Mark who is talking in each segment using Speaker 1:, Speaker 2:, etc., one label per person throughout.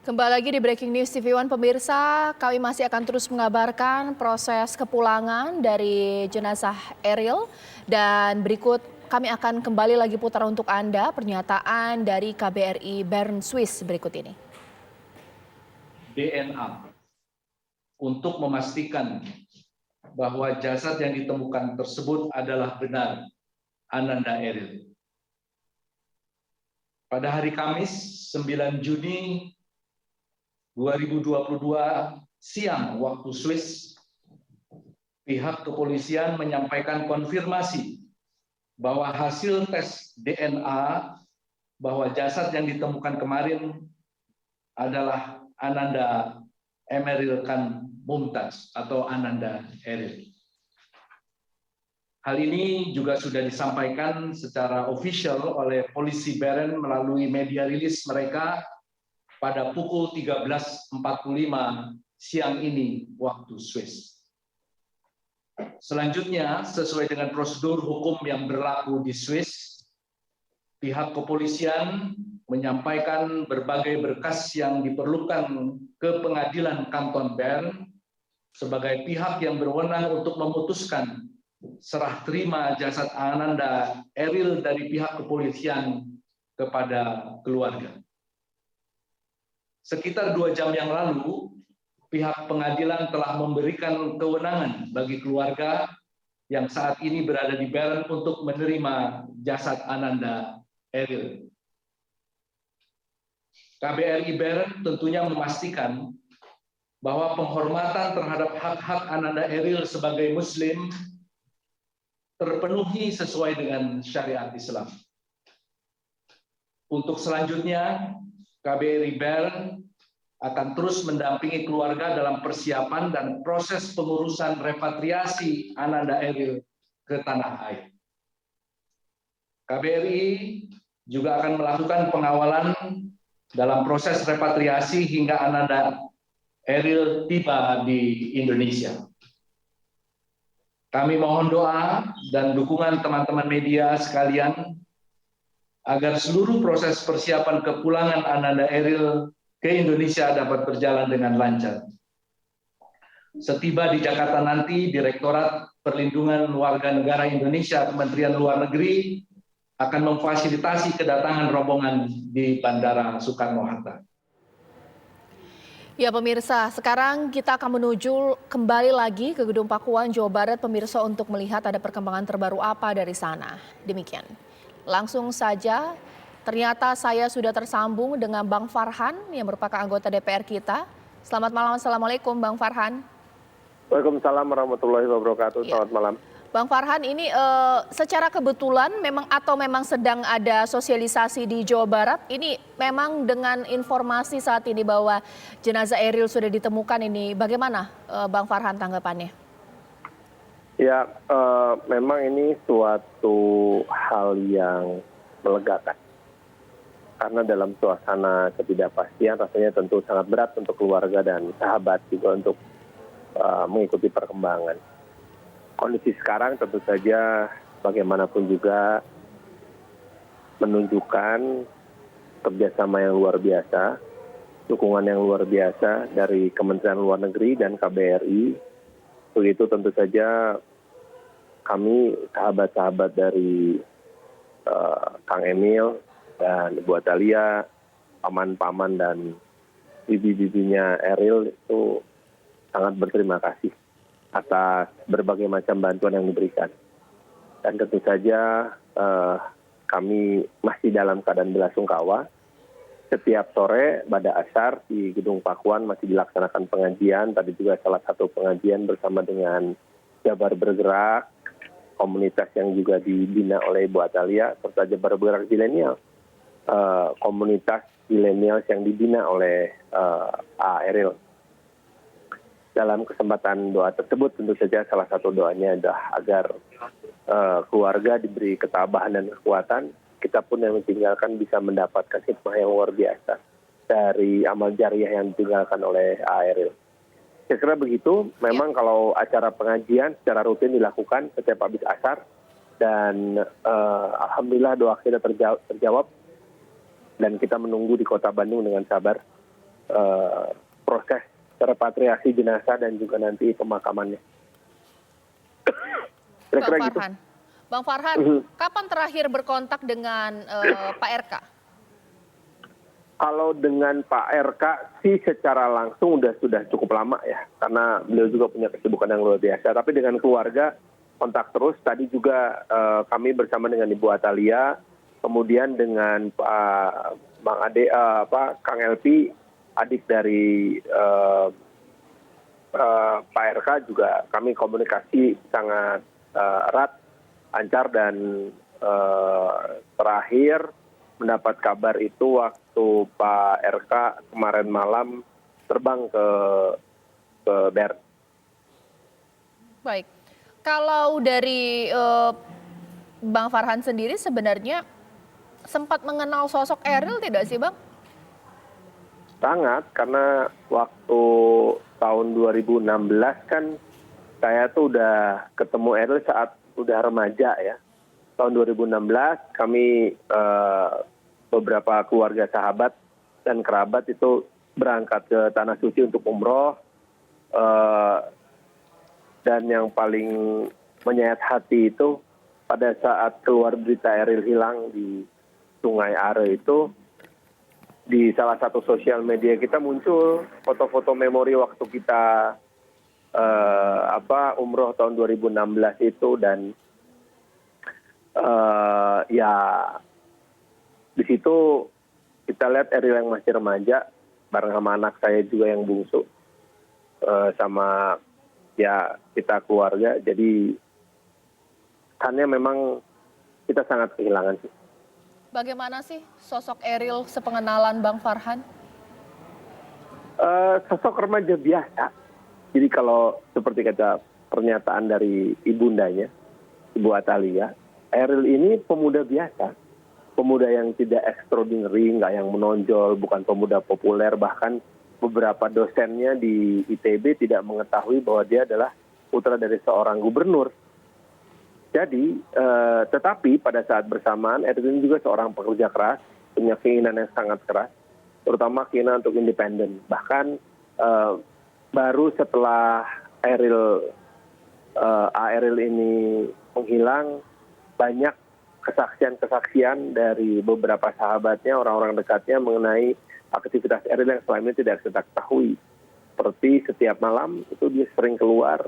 Speaker 1: Kembali lagi di Breaking News TV One pemirsa, kami masih akan terus mengabarkan proses kepulangan dari jenazah Eril dan berikut kami akan kembali lagi putar untuk Anda pernyataan dari KBRI Bern Swiss berikut ini.
Speaker 2: DNA untuk memastikan bahwa jasad yang ditemukan tersebut adalah benar Ananda Eril. Pada hari Kamis 9 Juni 2022 siang waktu Swiss, pihak kepolisian menyampaikan konfirmasi bahwa hasil tes DNA bahwa jasad yang ditemukan kemarin adalah Ananda Emeril Khan Mumtaz atau Ananda Eril. Hal ini juga sudah disampaikan secara official oleh polisi Bern melalui media rilis mereka pada pukul 13.45 siang ini waktu Swiss. Selanjutnya, sesuai dengan prosedur hukum yang berlaku di Swiss, pihak kepolisian menyampaikan berbagai berkas yang diperlukan ke pengadilan Kanton Bern sebagai pihak yang berwenang untuk memutuskan serah terima jasad Ananda Eril dari pihak kepolisian kepada keluarga. Sekitar 2 jam yang lalu, pihak pengadilan telah memberikan kewenangan bagi keluarga yang saat ini berada di Bern untuk menerima jasad Ananda Eril. KBRI Bern tentunya memastikan bahwa penghormatan terhadap hak-hak Ananda Eril sebagai Muslim terpenuhi sesuai dengan syariat Islam. Untuk selanjutnya, KBRI Bern akan terus mendampingi keluarga dalam persiapan dan proses pengurusan repatriasi Ananda Eril ke tanah air. KBRI juga akan melakukan pengawalan dalam proses repatriasi hingga Ananda Eril tiba di Indonesia. Kami mohon doa dan dukungan teman-teman media sekalian agar seluruh proses persiapan kepulangan Ananda Eril ke Indonesia dapat berjalan dengan lancar. Setiba di Jakarta nanti, Direktorat Perlindungan Warga Negara Indonesia Kementerian Luar Negeri akan memfasilitasi kedatangan rombongan di Bandara Soekarno-Hatta.
Speaker 1: Ya pemirsa, sekarang kita akan menuju kembali lagi ke Gedung Pakuan, Jawa Barat pemirsa untuk melihat ada perkembangan terbaru apa dari sana. Demikian. Langsung saja, ternyata saya sudah tersambung dengan Bang Farhan yang merupakan anggota DPR kita. Selamat malam, Assalamualaikum Bang Farhan.
Speaker 3: Waalaikumsalam warahmatullahi wabarakatuh, selamat malam.
Speaker 1: Bang Farhan, ini secara kebetulan memang sedang ada sosialisasi di Jawa Barat. Ini memang dengan informasi saat ini bahwa jenazah Eril sudah ditemukan ini. Bagaimana Bang Farhan tanggapannya?
Speaker 3: Ya, memang ini suatu hal yang melegakan. Karena dalam suasana ketidakpastian rasanya tentu sangat berat untuk keluarga dan sahabat juga untuk mengikuti perkembangan. Kondisi sekarang tentu saja bagaimanapun juga menunjukkan kerjasama yang luar biasa, dukungan yang luar biasa dari Kementerian Luar Negeri dan KBRI. Begitu tentu saja kami sahabat-sahabat dari Kang Emil dan Ibu Atalia, paman-paman dan bibi-bibinya Eril itu sangat berterima kasih atas berbagai macam bantuan yang diberikan. Dan tentu saja kami masih dalam keadaan belasungkawa. Setiap sore pada asar di Gedung Pakuan masih dilaksanakan pengajian. Tadi juga salah satu pengajian bersama dengan Jabar Bergerak, komunitas yang juga dibina oleh Ibu Atalia, serta Jabar Bergerak Zilenial, komunitas zilenial yang dibina oleh Eril. Dalam kesempatan doa tersebut tentu saja salah satu doanya adalah agar keluarga diberi ketabahan dan kekuatan. Kita pun yang ditinggalkan bisa mendapatkan hikmah yang luar biasa dari amal jariah yang ditinggalkan oleh Eril. Saya kira begitu, memang kalau acara pengajian secara rutin dilakukan setiap habis asar dan alhamdulillah doa kita terjawab dan kita menunggu di Kota Bandung dengan sabar proses repatriasi jenazah dan juga nanti pemakamannya. Kira-kira
Speaker 1: Bang
Speaker 3: gitu.
Speaker 1: Farhan. Bang Farhan, kapan terakhir berkontak dengan Pak RK?
Speaker 3: Kalau dengan Pak RK sih secara langsung sudah cukup lama ya, karena beliau juga punya kesibukan yang luar biasa. Tapi dengan keluarga kontak terus. Tadi juga kami bersama dengan Ibu Atalia, kemudian dengan Bang Ade, Kang LP, adik dari Pak RK juga kami komunikasi sangat erat, lancar, dan terakhir mendapat kabar itu waktu Pak RK kemarin malam terbang ke Bern.
Speaker 1: Baik, kalau dari Bang Farhan sendiri sebenarnya sempat mengenal sosok Eril tidak sih Bang?
Speaker 3: Sangat, karena waktu tahun 2016 kan saya tuh udah ketemu Eril saat udah remaja ya. Tahun 2016 kami beberapa keluarga sahabat dan kerabat itu berangkat ke Tanah Suci untuk umroh. Dan yang paling menyayat hati itu pada saat keluar berita Eril hilang di Sungai Are itu, di salah satu sosial media kita muncul foto-foto memori waktu kita umroh tahun 2016 itu, dan ya di situ kita lihat Eril yang masih remaja bareng sama anak saya juga yang bungsu, sama ya kita keluarga. Jadi kesannya memang kita sangat kehilangan sih.
Speaker 1: Bagaimana sih sosok Eril sepengenalan Bang Farhan?
Speaker 3: Sosok remaja biasa. Jadi kalau seperti kata pernyataan dari ibundanya, Ibu Atalia, Eril ini pemuda biasa. Pemuda yang tidak extraordinary, nggak yang menonjol, bukan pemuda populer. Bahkan beberapa dosennya di ITB tidak mengetahui bahwa dia adalah putra dari seorang gubernur. Jadi, tetapi pada saat bersamaan, Eril juga seorang pekerja keras, punya keinginan yang sangat keras, terutama keinginan untuk independen. Bahkan baru setelah Eril ini menghilang, banyak kesaksian-kesaksian dari beberapa sahabatnya, orang-orang dekatnya mengenai aktivitas Eril yang selama ini tidak kita ketahui. Seperti setiap malam itu dia sering keluar,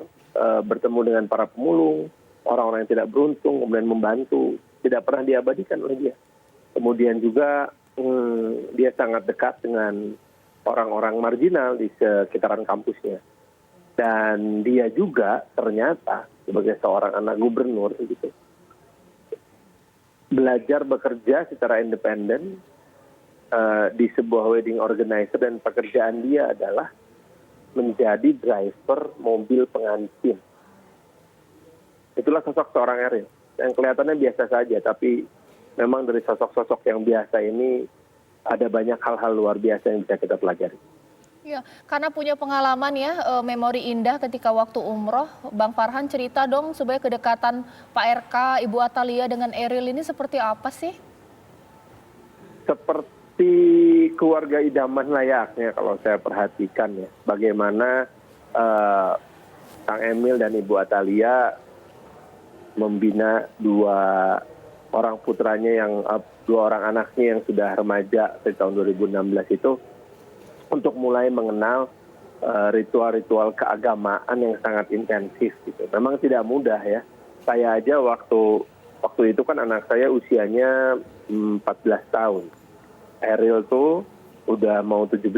Speaker 3: bertemu dengan para pemulung, orang-orang yang tidak beruntung, kemudian membantu. Tidak pernah diabadikan oleh dia. Kemudian juga dia sangat dekat dengan orang-orang marginal di sekitaran kampusnya. Dan dia juga ternyata sebagai seorang anak gubernur gitu, belajar bekerja secara independen di sebuah wedding organizer, dan pekerjaan dia adalah menjadi driver mobil pengantin. Itulah sosok seorang Eril yang kelihatannya biasa saja, tapi memang dari sosok-sosok yang biasa ini ada banyak hal-hal luar biasa yang bisa kita pelajari.
Speaker 1: Ya, karena punya pengalaman ya, memori indah ketika waktu umroh. Bang Farhan, cerita dong supaya kedekatan Pak RK, Ibu Atalia dengan Eril ini seperti apa sih?
Speaker 3: Seperti keluarga idaman layaknya kalau saya perhatikan ya. Bagaimana Kang Emil dan Ibu Atalia membina dua orang putranya, dua orang anaknya yang sudah remaja dari tahun 2016 itu, untuk mulai mengenal ritual-ritual keagamaan yang sangat intensif gitu. Memang tidak mudah ya. Saya aja waktu itu kan anak saya usianya 14 tahun. Eril tuh udah mau 17.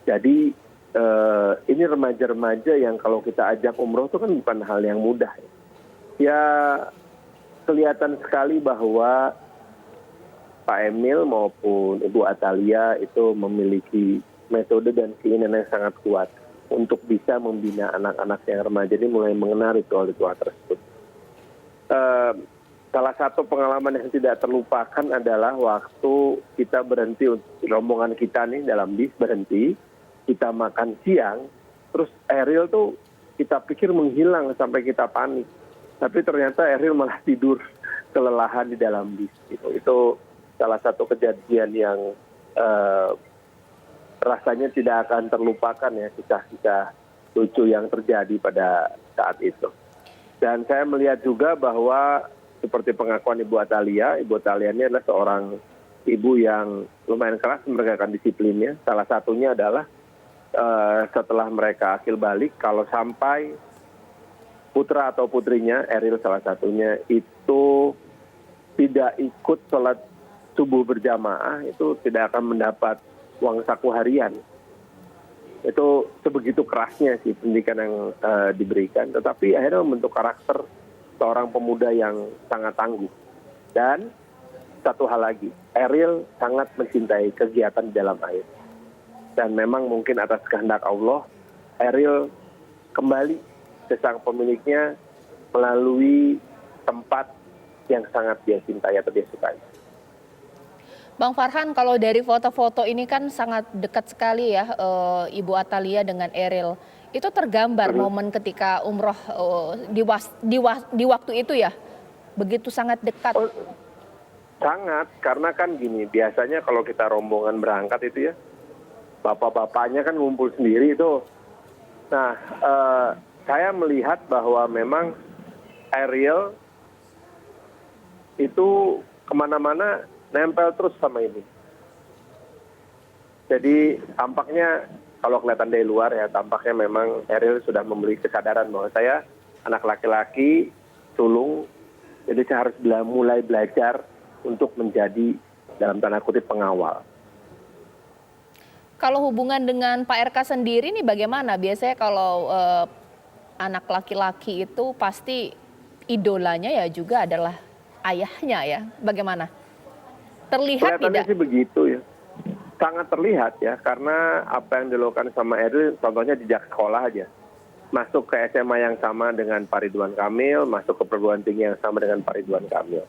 Speaker 3: Jadi ini remaja-remaja yang kalau kita ajak umroh itu kan bukan hal yang mudah ya. Ya kelihatan sekali bahwa Pak Emil maupun Ibu Atalia itu memiliki metode dan keinginan yang sangat kuat untuk bisa membina anak-anak yang remaja ini mulai mengenal ritual-ritual tersebut. Salah satu pengalaman yang tidak terlupakan adalah waktu kita berhenti, rombongan kita nih dalam bis berhenti, kita makan siang, terus Eril tuh kita pikir menghilang sampai kita panik. Tapi ternyata Eril malah tidur kelelahan di dalam bis. Itu salah satu kejadian yang rasanya tidak akan terlupakan ya kisah-kisah lucu yang terjadi pada saat itu. Dan saya melihat juga bahwa seperti pengakuan Ibu Atalia ini adalah seorang ibu yang lumayan keras menegakkan disiplinnya. Salah satunya adalah setelah mereka akil balik, kalau sampai putra atau putrinya, Eril salah satunya, itu tidak ikut sholat subuh berjamaah, itu tidak akan mendapat uang saku harian. Itu sebegitu kerasnya sih pendidikan yang diberikan, tetapi akhirnya membentuk karakter seorang pemuda yang sangat tangguh. Dan satu hal lagi, Eril sangat mencintai kegiatan di dalam air. Dan memang mungkin atas kehendak Allah, Eril kembali ke sang pemiliknya melalui tempat yang sangat dia cintai atau dia sukai.
Speaker 1: Bang Farhan, kalau dari foto-foto ini kan sangat dekat sekali ya Ibu Atalia dengan Eril. Itu tergambar momen ketika umroh di waktu itu ya? Begitu sangat dekat.
Speaker 3: Oh, sangat, karena kan gini, biasanya kalau kita rombongan berangkat itu ya, bapak-bapaknya kan ngumpul sendiri itu. Nah, saya melihat bahwa memang Eril itu kemana-mana nempel terus sama ini. Jadi tampaknya kalau kelihatan dari luar ya, tampaknya memang Eril sudah memberi kesadaran bahwa saya anak laki-laki sulung, jadi saya harus mulai belajar untuk menjadi dalam tanda kutip pengawal.
Speaker 1: Kalau hubungan dengan Pak RK sendiri nih bagaimana? Biasanya kalau anak laki-laki itu pasti idolanya ya juga adalah ayahnya ya. Bagaimana? Terlihat
Speaker 3: kelihatannya
Speaker 1: tidak?
Speaker 3: sih begitu ya. Sangat terlihat ya, karena apa yang dilakukan sama Eril, contohnya jejak sekolah aja. Masuk ke SMA yang sama dengan Pak Ridwan Kamil, masuk ke perguruan tinggi yang sama dengan Pak Ridwan Kamil.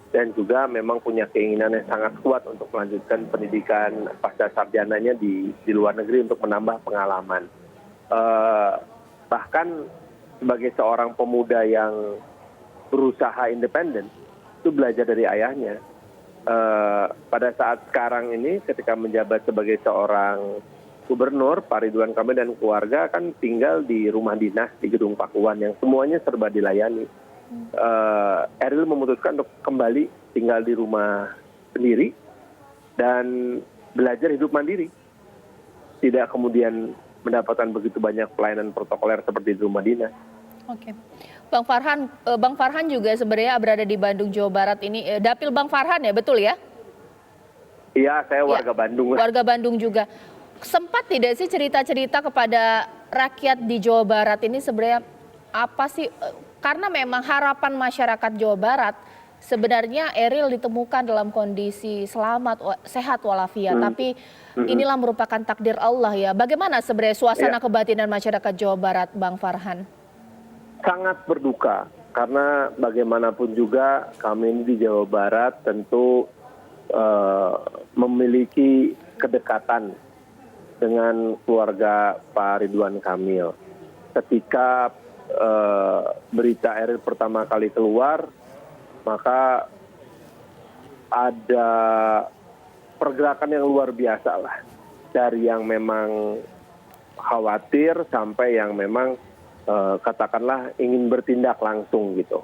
Speaker 3: Dan juga memang punya keinginan yang sangat kuat untuk melanjutkan pendidikan pasca sarjananya di luar negeri untuk menambah pengalaman. Bahkan sebagai seorang pemuda yang berusaha independen, itu belajar dari ayahnya. Pada saat sekarang ini ketika menjabat sebagai seorang gubernur, Pak Ridwan Kamil dan keluarga kan tinggal di rumah dinas di Gedung Pakuan yang semuanya serba dilayani. Eril memutuskan untuk kembali tinggal di rumah sendiri dan belajar hidup mandiri. Tidak kemudian mendapatkan begitu banyak pelayanan protokoler seperti di rumah dinas.
Speaker 1: Oke. Bang Farhan juga sebenarnya berada di Bandung, Jawa Barat ini. Dapil Bang Farhan ya, betul ya?
Speaker 3: Iya, saya warga Bandung.
Speaker 1: Warga Bandung juga. Sempat tidak sih cerita-cerita kepada rakyat di Jawa Barat ini sebenarnya apa sih? Karena memang harapan masyarakat Jawa Barat sebenarnya Eril ditemukan dalam kondisi selamat, sehat walafiat. Tapi inilah merupakan takdir Allah ya. Bagaimana sebenarnya suasana kebatinan masyarakat Jawa Barat, Bang Farhan?
Speaker 3: Sangat berduka, karena bagaimanapun juga kami ini di Jawa Barat tentu memiliki kedekatan dengan keluarga Pak Ridwan Kamil. Ketika berita Eril pertama kali keluar, maka ada pergerakan yang luar biasa lah. Dari yang memang khawatir sampai yang memang katakanlah ingin bertindak langsung gitu.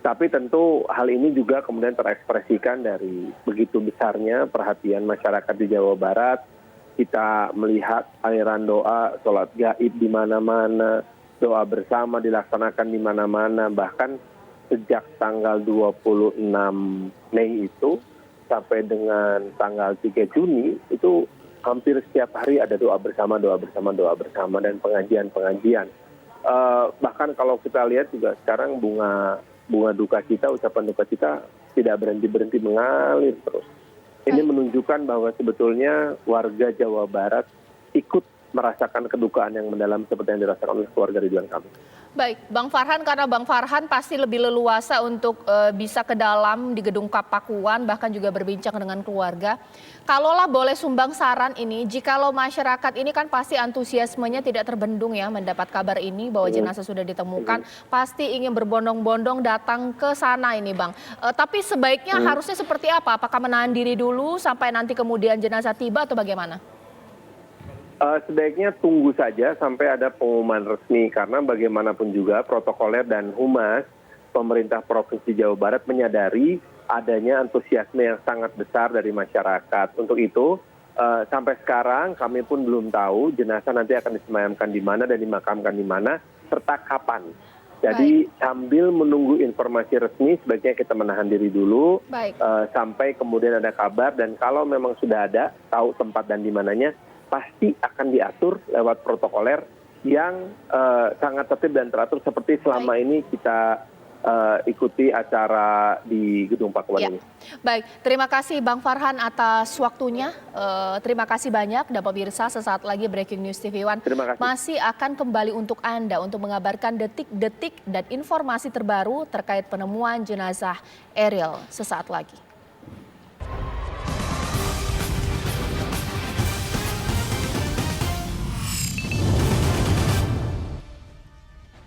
Speaker 3: Tapi tentu hal ini juga kemudian terekspresikan dari begitu besarnya perhatian masyarakat di Jawa Barat. Kita melihat aliran doa, sholat gaib di mana-mana, doa bersama dilaksanakan di mana-mana. Bahkan sejak tanggal 26 Mei itu sampai dengan tanggal 3 Juni itu hampir setiap hari ada doa bersama dan pengajian. Bahkan kalau kita lihat juga sekarang bunga duka cita, ucapan duka cita tidak berhenti mengalir terus. Ini menunjukkan bahwa sebetulnya warga Jawa Barat ikut merasakan kedukaan yang mendalam seperti yang dirasakan oleh keluarga Ridwan Kamil.
Speaker 1: Baik, Bang Farhan, karena Bang Farhan pasti lebih leluasa untuk bisa ke dalam di Gedung Pakuan, bahkan juga berbincang dengan keluarga. Kalaulah boleh sumbang saran ini, jikalau masyarakat ini kan pasti antusiasmenya tidak terbendung ya mendapat kabar ini bahwa jenazah sudah ditemukan, pasti ingin berbondong-bondong datang ke sana ini Bang. Tapi sebaiknya harusnya seperti apa? Apakah menahan diri dulu sampai nanti kemudian jenazah tiba atau bagaimana?
Speaker 3: Sebaiknya tunggu saja sampai ada pengumuman resmi, karena bagaimanapun juga protokoler dan humas pemerintah Provinsi Jawa Barat menyadari adanya antusiasme yang sangat besar dari masyarakat. Untuk itu, sampai sekarang kami pun belum tahu jenazah nanti akan disemayamkan di mana dan dimakamkan di mana, serta kapan. Jadi sambil menunggu informasi resmi, sebaiknya kita menahan diri dulu sampai kemudian ada kabar, dan kalau memang sudah ada, tahu tempat dan di mananya, pasti akan diatur lewat protokoler yang sangat tertib dan teratur seperti selama ini kita ikuti acara di Gedung Pakuan ini.
Speaker 1: Baik, terima kasih Bang Farhan atas waktunya. Terima kasih banyak, dan pemirsa sesaat lagi Breaking News TV One masih akan kembali untuk Anda untuk mengabarkan detik-detik dan informasi terbaru terkait penemuan jenazah Eril sesaat lagi.